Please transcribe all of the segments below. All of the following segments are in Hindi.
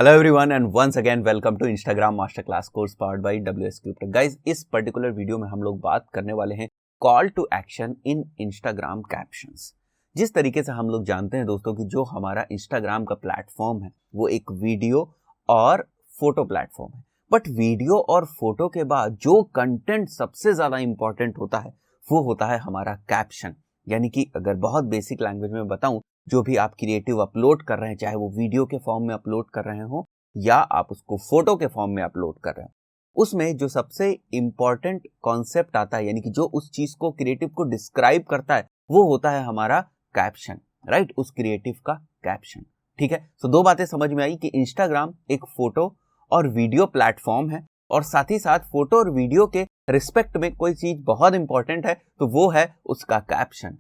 Hello everyone and once again welcome to Instagram master class course powered by WsCubeTech। Guys, इस पर्टिकुलर वीडियो में हम लोग बात करने वाले हैं call to action in Instagram captions. जिस तरीके से हम लोग जानते हैं दोस्तों कि जो हमारा इंस्टाग्राम का प्लेटफॉर्म है वो एक वीडियो और फोटो प्लेटफॉर्म है, बट वीडियो और फोटो के बाद जो कंटेंट सबसे ज्यादा इंपॉर्टेंट होता है वो होता है हमारा कैप्शन। यानी कि अगर बहुत बेसिक लैंग्वेज में बताऊं, जो भी आप क्रिएटिव अपलोड कर रहे हैं, चाहे वो वीडियो के फॉर्म में अपलोड कर रहे हो या आप उसको फोटो के फॉर्म में अपलोड कर रहे हो, उसमें जो सबसे इंपॉर्टेंट कॉन्सेप्ट आता है, यानी कि जो उस चीज को क्रिएटिव को डिस्क्राइब करता है, वो होता है हमारा कैप्शन। राइट, उस क्रिएटिव का कैप्शन। ठीक है, तो दो बातें समझ में आई कि इंस्टाग्राम एक फोटो और वीडियो प्लेटफॉर्म है, और साथ ही साथ फोटो और वीडियो के रिस्पेक्ट में कोई चीज बहुत इंपॉर्टेंट है तो वो है उसका कैप्शन।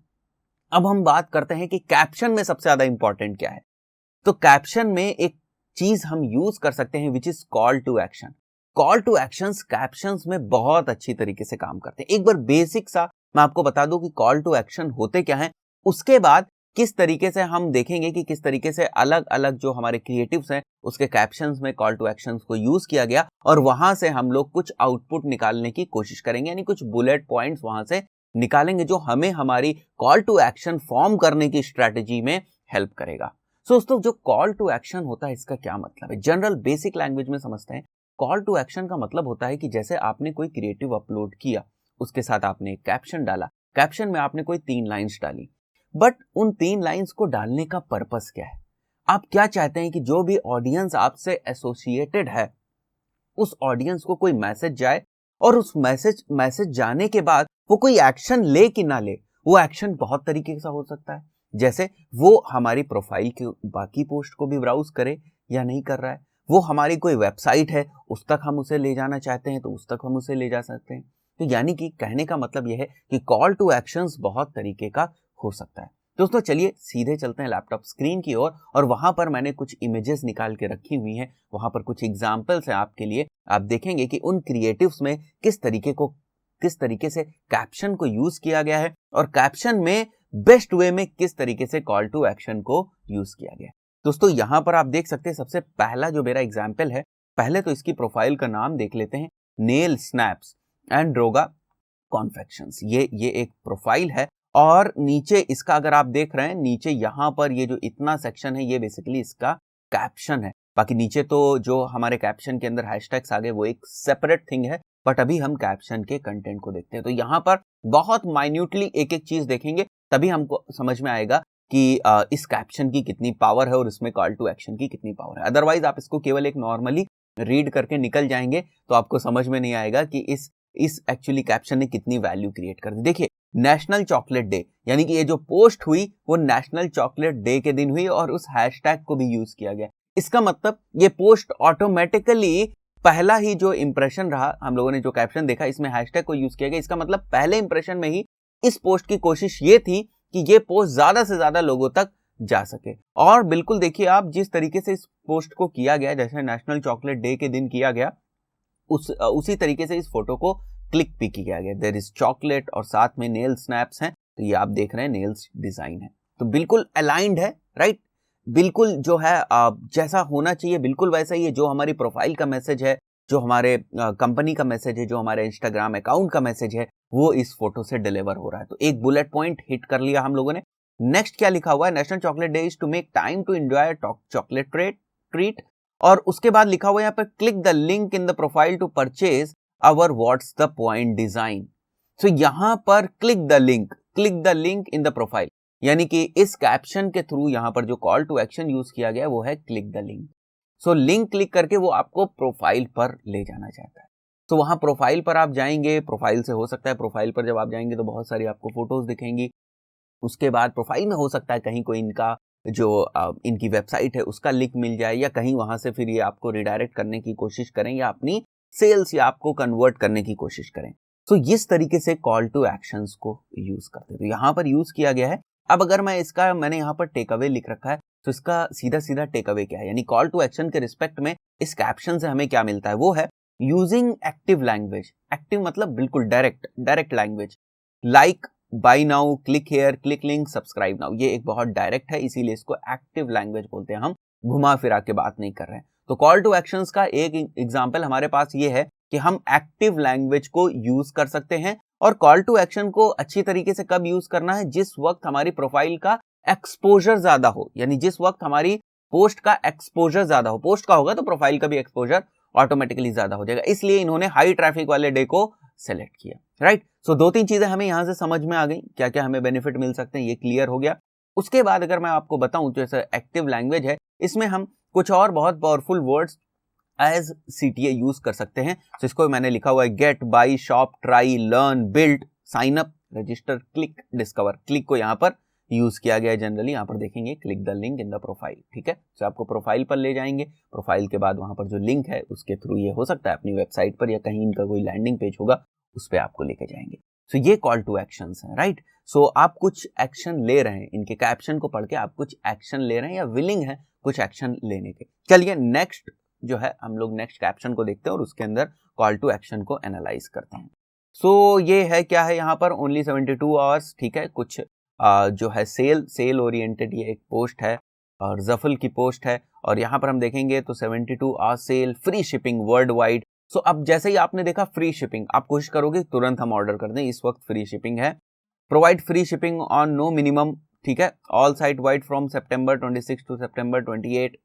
अब हम बात करते हैं कि कैप्शन में सबसे ज्यादा इंपॉर्टेंट क्या है। तो कैप्शन में एक चीज हम यूज कर सकते हैं which is call to action. Call to actions captions में बहुत अच्छी तरीके से काम करते हैं। एक बार बेसिक सा मैं आपको बता दूं कि कॉल टू एक्शन होते क्या हैं, उसके बाद किस तरीके से हम देखेंगे कि किस तरीके से अलग अलग जो हमारे क्रिएटिव्स हैं उसके कैप्शंस में कॉल टू एक्शंस को यूज किया गया, और वहां से हम लोग कुछ आउटपुट निकालने की कोशिश करेंगे, यानी कुछ बुलेट पॉइंट्स वहां से निकालेंगे जो हमें हमारी कॉल टू एक्शन फॉर्म करने की स्ट्रेटेजी में हेल्प करेगा। दोस्तों, जो कॉल टू एक्शन होता है इसका क्या मतलब है, जनरल बेसिक लैंग्वेज में समझते हैं। कॉल टू एक्शन का मतलब होता है कि जैसे आपने कोई क्रिएटिव अपलोड किया, उसके साथ आपने एक कैप्शन डाला, कैप्शन में आपने कोई 3 लाइंस डाली, बट उन 3 लाइंस को डालने का पर्पस क्या है। आप क्या चाहते हैं कि जो भी ऑडियंस आपसे एसोसिएटेड है उस ऑडियंस को कोई मैसेज जाए, और उस मैसेज जाने के बाद वो कोई एक्शन ले कि ना ले। वो एक्शन बहुत तरीके से हो सकता है, जैसे वो हमारी प्रोफाइल के बाकी पोस्ट को भी ब्राउज करे या नहीं कर रहा है, वो हमारी कोई वेबसाइट है उस तक हम उसे ले जाना चाहते हैं तो उस तक हम उसे ले जा सकते हैं। तो यानी कि कहने का मतलब यह है कि कॉल टू एक्शंस बहुत तरीके का हो सकता है। दोस्तों, चलिए सीधे चलते हैं लैपटॉप स्क्रीन की ओर, और वहां पर मैंने कुछ इमेजेस निकाल के रखी हुई हैं, वहां पर कुछ एग्जांपल्स हैं आपके लिए। आप देखेंगे कि उन क्रिएटिव्स में किस तरीके से कैप्शन को यूज किया गया है, और कैप्शन में बेस्ट वे में किस तरीके से कॉल टू एक्शन को यूज किया गया है। दोस्तों, यहां पर आप देख सकते हैं सबसे पहला जो मेरा एग्जाम्पल है, पहले तो इसकी प्रोफाइल का नाम देख लेते हैं, नेल स्नैप्स एंड ड्रोगा कॉन्फेक्शंस। ये एक प्रोफाइल है, और नीचे इसका अगर आप देख रहे हैं, नीचे यहां पर ये जो इतना सेक्शन है ये बेसिकली इसका कैप्शन है। बाकी नीचे तो जो हमारे कैप्शन के अंदर हैशटैग्स आ गए वो एक सेपरेट थिंग है, बट अभी हम कैप्शन के कंटेंट को देखते हैं। तो यहां पर बहुत माइन्यूटली एक एक चीज देखेंगे, तभी हमको समझ में आएगा कि इस कैप्शन की कितनी पावर है और इसमें कॉल टू एक्शन की कितनी पावर है। अदरवाइज आप इसको केवल एक नॉर्मली रीड करके निकल जाएंगे तो आपको समझ में नहीं आएगा कि इस एक्चुअली कैप्शन ने कितनी वैल्यू क्रिएट कर दी। देखिए, नेशनल चॉकलेट डे, यानी कि ये जो पोस्ट हुई वो नेशनल चॉकलेट डे के दिन हुई, और उस हैशटैग को भी यूज किया गया। इसका मतलब ये पोस्ट ऑटोमेटिकली, पहला ही जो इंप्रेशन रहा, हम लोगों ने जो कैप्शन देखा इसमें हैशटैग को यूज किया गया, इसका मतलब पहले इंप्रेशन में ही इस पोस्ट की कोशिश ये थी कि ये पोस्ट ज्यादा से ज्यादा लोगों तक जा सके। और बिल्कुल देखिए आप, जिस तरीके से इस पोस्ट को किया गया, जैसे नेशनल चॉकलेट डे के दिन किया गया, उसी तरीके से इस फोटो को क्लिक भी किया गया। देयर इज चॉकलेट और साथ में नेल स्नैप्स हैं, तो ये आप देख रहे हैं नेल्स डिजाइन है, तो बिल्कुल अलाइंड है। राइट, बिल्कुल जो है जैसा होना चाहिए बिल्कुल वैसा ही है। जो हमारी प्रोफाइल का मैसेज है, जो हमारे कंपनी का मैसेज है, जो हमारे इंस्टाग्राम अकाउंट का मैसेज है, वो इस फोटो से डिलीवर हो रहा है। तो एक बुलेट पॉइंट हिट कर लिया हम लोगों ने। नेक्स्ट क्या लिखा हुआ है, national chocolate day is to make time to enjoy chocolate treat, और उसके बाद लिखा हुआ है यहाँ पर click the link in the profile to purchase our what's the point design. तो यहां पर click the link in the profile, यानी कि इस कैप्शन के थ्रू यहां पर जो कॉल टू एक्शन यूज किया गया वो है click the link. So link click करके वो आपको प्रोफाइल पर ले जाना चाहता है। तो वहां प्रोफाइल पर आप जाएंगे, प्रोफाइल से हो सकता है, प्रोफाइल पर जब आप जाएंगे तो बहुत सारी आपको फोटोज दिखेंगी। उसके बाद प्रोफाइल में हो सकता है कहीं कोई इनका जो इनकी वेबसाइट है उसका लिंक मिल जाए, या कहीं वहां से फिर ये आपको रिडायरेक्ट करने की कोशिश करें, या अपनी सेल्स या आपको कन्वर्ट करने की कोशिश करें। तो इस तरीके से कॉल टू एक्शंस को यूज करते हैं, तो यहां पर यूज किया गया है। अब अगर मैंने यहाँ पर टेक अवे लिख रखा है, तो इसका सीधा टेक अवे क्या है, यानी कॉल टू एक्शन के रिस्पेक्ट में इस कैप्शन से हमें क्या मिलता है, वो है यूजिंग एक्टिव लैंग्वेज। एक्टिव मतलब बिल्कुल direct language, like buy now, click here, click link, subscribe now. ये एक बहुत डायरेक्ट है, इसीलिए इसको एक्टिव लैंग्वेज बोलते हैं, हम घुमा फिरा के बात नहीं कर रहे हैं। तो कॉल टू एक्शंस का एक एग्जांपल हमारे पास ये है कि हम एक्टिव लैंग्वेज को यूज कर सकते हैं। और कॉल टू एक्शन को अच्छी तरीके से कब यूज करना है, जिस वक्त हमारी प्रोफाइल का एक्सपोजर ज्यादा हो, यानी जिस वक्त हमारी पोस्ट का एक्सपोजर ज्यादा हो। पोस्ट का होगा तो प्रोफाइल का भी एक्सपोजर ऑटोमेटिकली ज्यादा हो जाएगा, इसलिए इन्होंने हाई ट्रैफिक वाले डे को सेलेक्ट किया, राइट। सो 2-3 चीजें हमें यहां से समझ में आ गई, क्या क्या हमें बेनिफिट मिल सकते हैं, ये क्लियर हो गया। उसके बाद अगर मैं आपको बताऊं तो जैसे एक्टिव लैंग्वेज है, इसमें हम कुछ और बहुत powerful words as CTA use कर सकते हैं। तो इसको मैंने लिखा हुआ है get, buy, shop, try, learn, build, sign up, register, click, discover. Click को यहाँ पर यूज किया गया है जनरली, यहाँ पर देखेंगे click the link in the profile, ठीक है। तो आपको प्रोफाइल पर ले जाएंगे, प्रोफाइल के बाद वहां पर जो लिंक है उसके थ्रू ये हो सकता है अपनी वेबसाइट पर या कहीं इनका कोई लैंडिंग पेज होगा उस पर आपको लेके जाएंगे। सो ये कॉल टू एक्शंस हैं, राइट। सो आप कुछ एक्शन ले रहे हैं, इनके कैप्शन को पढ़ के आप कुछ एक्शन ले रहे हैं या विलिंग है कुछ एक्शन लेने के। चलिए नेक्स्ट जो है हम लोग नेक्स्ट कैप्शन को देखते हैं और उसके अंदर कॉल टू एक्शन को एनालाइज करते हैं। सो ये है क्या है यहाँ पर, ओनली 72 आवर्स, ठीक है। कुछ जो है सेल ओरिएंटेड ये एक पोस्ट है और जफल की पोस्ट है, और यहाँ पर हम देखेंगे तो 72 hours sale, free shipping world wide. So अब जैसे ही आपने देखा फ्री शिपिंग, आप कोशिश करोगे तुरंत हम ऑर्डर कर दें, इस वक्त फ्री शिपिंग है। Provide free shipping on no minimum, ठीक है, all site wide from September 26 to September 28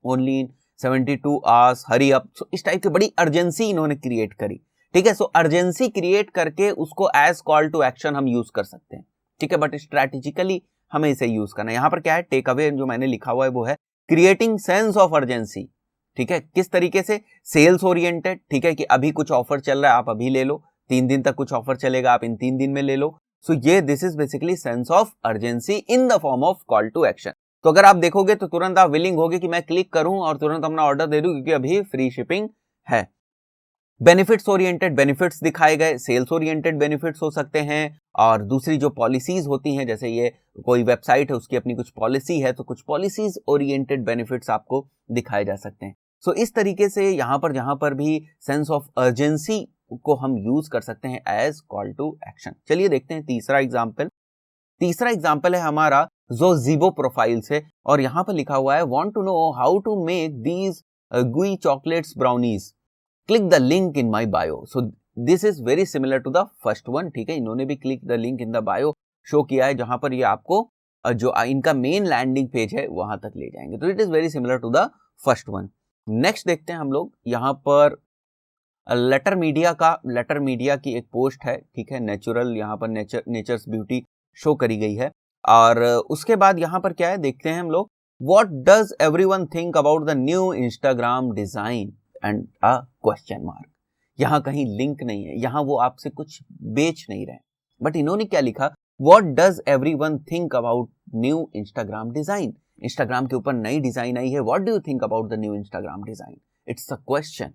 only in 72 hours, hurry up. So इस टाइप की बड़ी अर्जेंसी इन्होंने क्रिएट करी, ठीक है। सो अर्जेंसी क्रिएट करके उसको एज कॉल टू एक्शन हम यूज कर सकते हैं, ठीक है, बट स्ट्रैटेजिकली हमें इसे यूज करना है। यहां पर क्या है, टेक अवे जो मैंने लिखा हुआ है वो है क्रिएटिंग सेंस ऑफ अर्जेंसी, ठीक है। किस तरीके से, सेल्स ओरिएंटेड, ठीक है, कि अभी कुछ ऑफर चल रहा है आप अभी ले लो, 3 दिन तक कुछ ऑफर चलेगा आप इन 3 दिन में ले लो। सो ये this is basically sense of urgency in the form of call to action. तो अगर आप देखोगे तो तुरंत आप विलिंग होगे कि मैं क्लिक करूं और तुरंत अपना ऑर्डर दे दूं क्योंकि अभी फ्री शिपिंग है। बेनिफिट्स ओरिएंटेड बेनिफिट्स दिखाए गए, सेल्स ओरिएंटेड बेनिफिट्स हो सकते हैं, और दूसरी जो पॉलिसीज होती हैं, जैसे ये कोई वेबसाइट है उसकी अपनी कुछ पॉलिसी है तो कुछ पॉलिसीज ओरिएंटेड बेनिफिट्स आपको दिखाए जा सकते हैं। सो इस तरीके से यहां पर जहां पर भी सेंस ऑफ अर्जेंसी को हम यूज कर सकते हैं एज कॉल टू एक्शन। चलिए देखते हैं तीसरा एग्जाम्पल। तीसरा एग्जाम्पल है हमारा जो जीबो प्रोफाइल से, और यहां पर लिखा हुआ है want to know how to make these gooey chocolates brownies, click the link in my bio. So this is very similar to the first one, ठीक है। इन्होंने भी click the link in the bio show किया है जहां पर ये आपको जो इनका मेन लैंडिंग पेज है वहां तक ले जाएंगे। तो it is very similar to the first one. Next देखते हैं हम लोग, यहां पर लेटर मीडिया की एक पोस्ट है, ठीक है, नेचुरल, यहाँ पर नेचर्स ब्यूटी शो करी गई है। और उसके बाद यहाँ पर क्या है देखते हैं हम लोग, what does everyone think about the new Instagram design and a question mark. यहाँ कहीं लिंक नहीं है, यहाँ वो आपसे कुछ बेच नहीं रहे, बट इन्होंने क्या लिखा, what does everyone think about new Instagram design. Instagram के ऊपर नई डिजाइन आई है, what do you think about the new Instagram design, it's a question.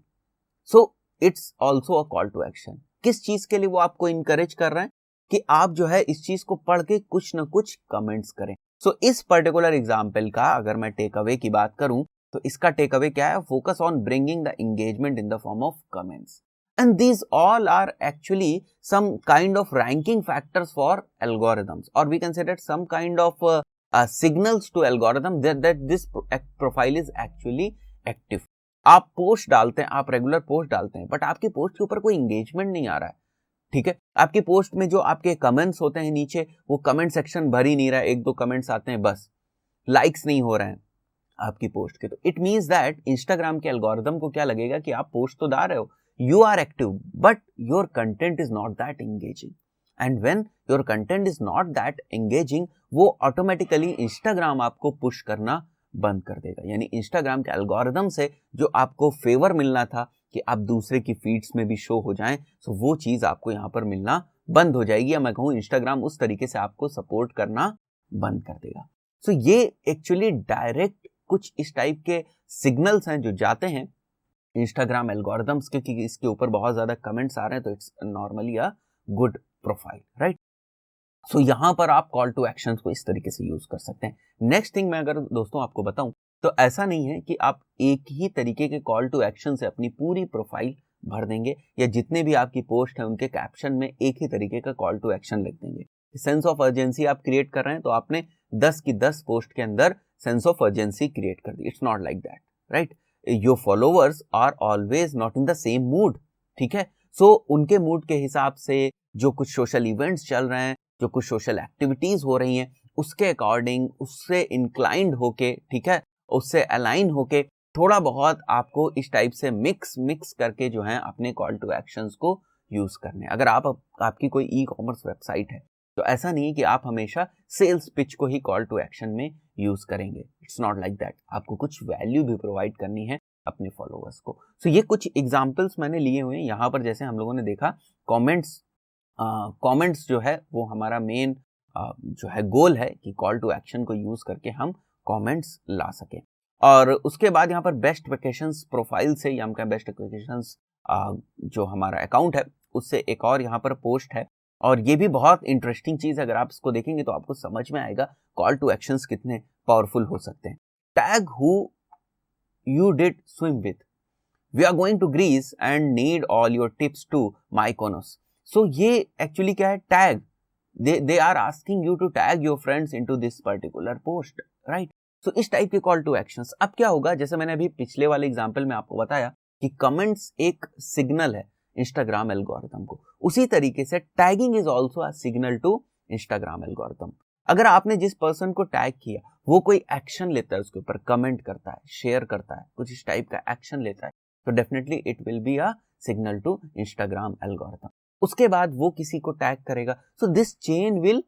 So it's also a call to action. किस चीज के लिए वो आपको इंकरेज कर रहे हैं कि आप जो है इस चीज को पढ़ के कुछ ना कुछ कमेंट्स करें। सो इस पर्टिकुलर एग्जाम्पल का अगर मैं टेक अवे की बात करूं तो इसका टेक अवे क्या है, focus on bringing the engagement in the form of comments, and these all are actually some kind of ranking factors for algorithms, और we can say that some kind of signals to algorithm that this profile is actually active. आप पोस्ट डालते हैं, आप रेगुलर पोस्ट डालते हैं, बट आपकी पोस्ट के ऊपर कोई एंगेजमेंट नहीं आ रहा है, ठीक है। आपकी पोस्ट में जो आपके कमेंट्स होते हैं नीचे, वो कमेंट सेक्शन भर ही नहीं रहा है, 1-2 कमेंट्स आते हैं बस, लाइक्स नहीं हो रहे हैं आपकी पोस्ट के। तो इट मीन्स दैट इंस्टाग्राम के एल्गोरिथम को क्या लगेगा कि आप पोस्ट तो डाल रहे हो, you are active, but your content is not that engaging, and when your content is not that engaging, वो ऑटोमेटिकली इंस्टाग्राम आपको पुश करना बंद कर देगा। यानी इंस्टाग्राम के एल्गोरिथम से जो आपको फेवर मिलना था कि आप दूसरे की फीड्स में भी शो हो जाएं, सो वो चीज आपको यहाँ पर मिलना बंद हो जाएगी, या मैं कहूँ इंस्टाग्राम उस तरीके से आपको सपोर्ट करना बंद कर देगा। सो ये एक्चुअली डायरेक्ट कुछ इस टाइप के सिग्नल्स हैं जो जाते हैं इंस्टाग्राम एल्गोरिथम्स के कि इसके ऊपर बहुत ज्यादा कमेंट्स आ रहे हैं, तो it's normally a good profile, right. So यहां पर आप कॉल टू एक्शन को इस तरीके से यूज कर सकते हैं। नेक्स्ट थिंग मैं अगर दोस्तों आपको बताऊं तो ऐसा नहीं है कि आप एक ही तरीके के कॉल टू एक्शन से अपनी पूरी प्रोफाइल भर देंगे, या जितने भी आपकी पोस्ट है उनके कैप्शन में एक ही तरीके का कॉल टू एक्शन लिख देंगे। सेंस ऑफ अर्जेंसी आप क्रिएट कर रहे हैं तो आपने 10 की 10 पोस्ट के अंदर सेंस ऑफ अर्जेंसी क्रिएट कर दी, it's not like that, right. Your followers are always not in the same mood, ठीक है। सो उनके मूड के हिसाब से जो कुछ सोशल इवेंट्स चल रहे हैं, जो कुछ सोशल एक्टिविटीज हो रही हैं, उसके अकॉर्डिंग, उससे इंक्लाइंड होके, ठीक है, उससे अलाइन होके थोड़ा बहुत आपको इस टाइप से मिक्स करके जो है अपने कॉल टू एक्शंस को यूज करने। अगर आपकी कोई ई कॉमर्स वेबसाइट है तो ऐसा नहीं है कि आप हमेशा सेल्स पिच को ही कॉल टू एक्शन में यूज करेंगे। It's not like that. आपको कुछ वैल्यू भी प्रोवाइड करनी है अपने फॉलोअर्स को। सो ये कुछ एग्जांपल्स मैंने लिए हुए हैं यहाँ पर। जैसे हम लोगों ने देखा कमेंट्स जो है वो हमारा मेन जो है गोल है कि कॉल टू एक्शन को यूज करके हम कमेंट्स ला सकें। और उसके बाद यहाँ पर बेस्ट वेकेशंस प्रोफाइल से या हम कहें बेस्ट वेकेशंस जो हमारा अकाउंट है उससे एक और यहाँ पर पोस्ट है, और ये भी बहुत इंटरेस्टिंग चीज है। अगर आप इसको देखेंगे तो आपको समझ में आएगा कॉल टू एक्शंस कितने पावरफुल हो सकते हैं। Tag who you did swim with, we are going to Greece and need all your tips to Mykonos. So ये एक्चुअली क्या है, tag, they are asking you to tag your friends into this particular post, right. So इस टाइप के कॉल टू एक्शंस। अब क्या होगा, जैसे मैंने अभी पिछले वाले एग्जांपल में आपको बताया कि कमेंट्स एक सिग्नल है इंस्टाग्राम एल्गोरिथम को, उसी तरीके से tagging is also a signal to Instagram algorithm. अगर आपने जिस पर्सन को टैग किया वो कोई एक्शन लेता है, उसके ऊपर कमेंट करता है, शेयर करता है, कुछ इस टाइप का एक्शन लेता है, तो definitely it will be a signal to Instagram algorithm. उसके बाद वो किसी को टैग करेगा, so this chain will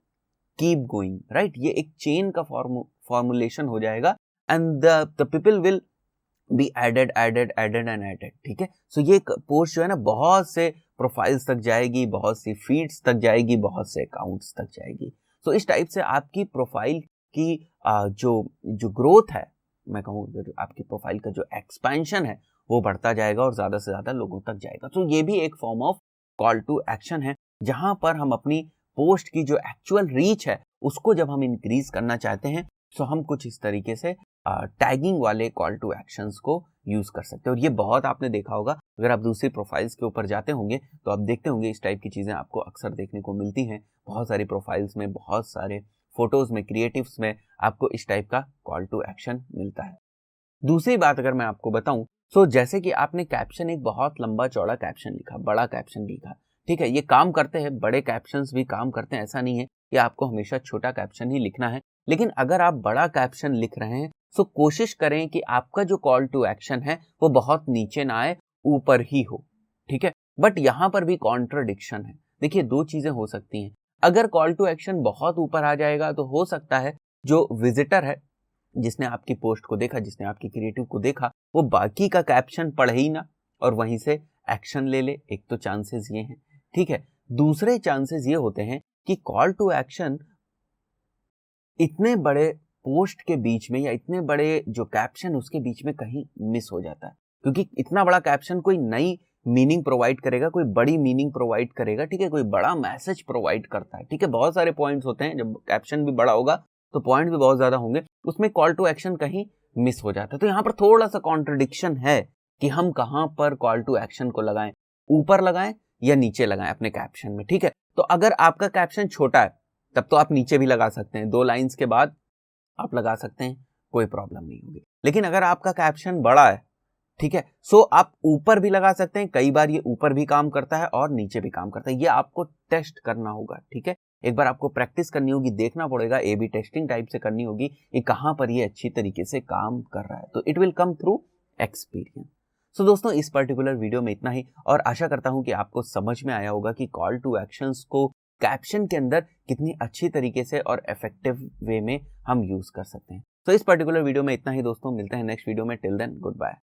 keep going, right. ये एक चेन का फॉर्मुलेशन हो जाएगा and the people will be added, ठीक है। सो ये पोस्ट जो है ना बहुत से प्रोफाइल्स तक जाएगी, बहुत सी फीड्स तक जाएगी, बहुत से अकाउंट्स तक जाएगी। सो इस टाइप से आपकी प्रोफाइल की जो ग्रोथ है, मैं कहूँ आपकी प्रोफाइल का जो एक्सपेंशन है वो बढ़ता जाएगा और ज्यादा से ज्यादा लोगों तक जाएगा। तो ये भी एक form of call to action है, जहां पर हम अपनी पोस्ट की जो एक्चुअल रीच है उसको जब हम इंक्रीज करना चाहते हैं तो हम कुछ इस तरीके से टैगिंग वाले कॉल टू एक्शंस को यूज कर सकते हैं। और ये बहुत आपने देखा होगा, अगर आप दूसरी प्रोफाइल्स के ऊपर जाते होंगे तो आप देखते होंगे इस टाइप की चीजें आपको अक्सर देखने को मिलती हैं। बहुत सारी प्रोफाइल्स में, बहुत सारे फोटोज में, क्रिएटिव्स में आपको इस टाइप का कॉल टू एक्शन मिलता है। दूसरी बात अगर मैं आपको बताऊं, तो जैसे कि आपने कैप्शन, एक बहुत लंबा चौड़ा कैप्शन लिखा, बड़ा कैप्शन लिखा, ठीक है, ये काम करते हैं, बड़े कैप्शंस भी काम करते हैं, ऐसा नहीं है कि आपको हमेशा छोटा कैप्शन ही लिखना है। लेकिन अगर आप बड़ा कैप्शन लिख रहे हैं तो कोशिश करें कि आपका जो कॉल टू एक्शन है वो बहुत नीचे ना आए, ऊपर ही हो, ठीक है। बट यहां पर भी कॉन्ट्रडिक्शन है। देखिए, दो चीजें हो सकती हैं। अगर कॉल टू एक्शन बहुत ऊपर आ जाएगा तो हो सकता है जो विजिटर है, जिसने आपकी पोस्ट को देखा, जिसने आपकी क्रिएटिव को देखा, वो बाकी का कैप्शन पढ़े ही ना और वहीं से एक्शन ले ले। एक तो चांसेस ये हैं, ठीक है। दूसरे चांसेस ये होते हैं कि कॉल टू एक्शन इतने बड़े पोस्ट के बीच में या इतने बड़े जो कैप्शन उसके बीच में कहीं मिस हो जाता है, क्योंकि इतना बड़ा कैप्शन कोई नई मीनिंग प्रोवाइड करेगा, कोई बड़ी मीनिंग प्रोवाइड करेगा, ठीक है, कोई बड़ा मैसेज प्रोवाइड करता है, ठीक है। बहुत सारे पॉइंट्स होते हैं, जब कैप्शन भी बड़ा होगा तो पॉइंट भी बहुत ज्यादा होंगे, उसमें कॉल टू एक्शन कहीं मिस हो जाता है। तो यहाँ पर थोड़ा सा कॉन्ट्रडिक्शन है कि हम कहां पर कॉल टू एक्शन को लगाएं, ऊपर लगाएं या नीचे लगाएं अपने कैप्शन में, ठीक है। तो अगर आपका कैप्शन छोटा है तब तो आप नीचे भी लगा सकते हैं, 2 लाइंस के बाद आप लगा सकते हैं, कोई प्रॉब्लम नहीं होगी। लेकिन अगर आपका कैप्शन बड़ा है, ठीक है, सो आप ऊपर भी लगा सकते हैं। कई बार ये ऊपर भी काम करता है और नीचे भी काम करता है। ये आपको टेस्ट करना होगा, ठीक है। एक बार आपको प्रैक्टिस करनी होगी, देखना पड़ेगा, ए बी टेस्टिंग टाइप से करनी होगी कि कहां पर ये अच्छी तरीके से काम कर रहा है। तो it will come through experience. So दोस्तों, इस पर्टिकुलर वीडियो में इतना ही, और आशा करता हूं कि आपको समझ में आया होगा कि कॉल टू एक्शंस को कैप्शन के अंदर कितनी अच्छी तरीके से और इफेक्टिव वे में हम यूज कर सकते हैं। तो इस पर्टिकुलर वीडियो में इतना ही दोस्तों, मिलते हैं नेक्स्ट वीडियो में। Till then, good bye.